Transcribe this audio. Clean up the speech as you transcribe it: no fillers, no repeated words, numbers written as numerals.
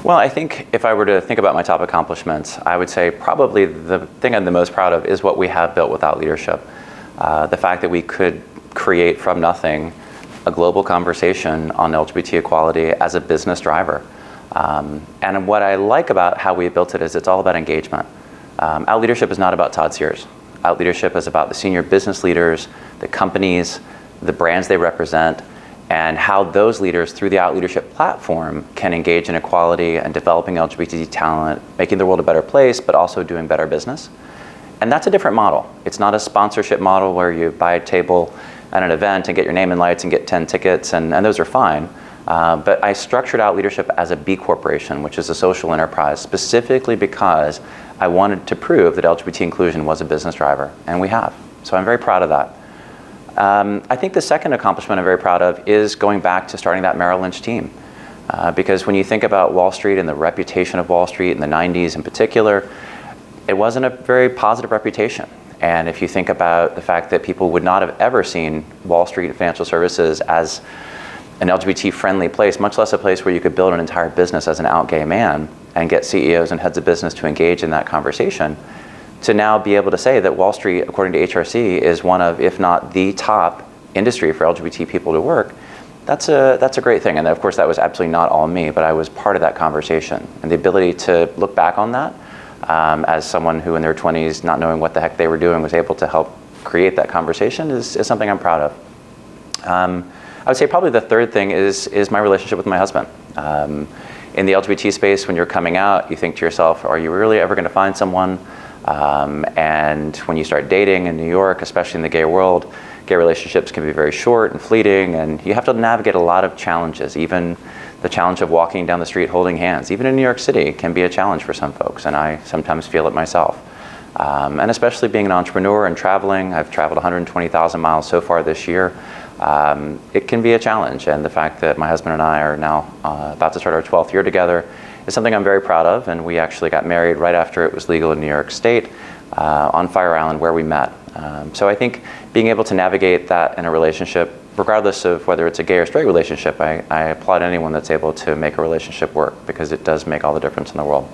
Well, I think if I were to think about my top accomplishments, I would say probably the thing I'm the most proud of is what we have built without leadership. The fact that we could create from nothing a global conversation on LGBT equality as a business driver. And what I like about how we built it is it's all about engagement. Out leadership is not about Todd Sears. Out leadership is about the senior business leaders, the companies, the brands they represent, and how those leaders through the Out Leadership platform can engage in equality and developing LGBT talent, making the world a better place, but also doing better business. And that's a different model. It's not a sponsorship model where you buy a table at an event and get your name in lights and get 10 tickets, and those are fine. But I structured Out Leadership as a B corporation, which is a social enterprise, specifically because I wanted to prove that LGBT inclusion was a business driver, and we have. So I'm very proud of that. I think the second accomplishment I'm very proud of is going back to starting that Merrill Lynch team. Because when you think about Wall Street and the reputation of Wall Street in the 90s in particular, it wasn't a very positive reputation. And if you think about the fact that people would not have ever seen Wall Street and financial services as an LGBT-friendly place, much less a place where you could build an entire business as an out gay man and get CEOs and heads of business to engage in that conversation, to now be able to say that Wall Street, according to HRC, is one of, if not the top industry for LGBT people to work, that's a great thing. And of course, that was absolutely not all me, but I was part of that conversation. And the ability to look back on that as someone who in their 20s, not knowing what the heck they were doing, was able to help create that conversation is something I'm proud of. I would say probably the third thing is my relationship with my husband. In the LGBT space, when you're coming out, you think to yourself, are you really ever going to find someone? And when you start dating in New York, especially in the gay world, gay relationships can be very short and fleeting, and you have to navigate a lot of challenges. Even the challenge of walking down the street holding hands, even in New York City, can be a challenge for some folks, and I sometimes feel it myself. And especially being an entrepreneur and traveling, I've traveled 120,000 miles so far this year. It can be a challenge, and the fact that my husband and I are now about to start our 12th year together is something I'm very proud of, and we actually got married right after it was legal in New York State on Fire Island where we met. So I think being able to navigate that in a relationship, regardless of whether it's a gay or straight relationship, I applaud anyone that's able to make a relationship work, because it does make all the difference in the world.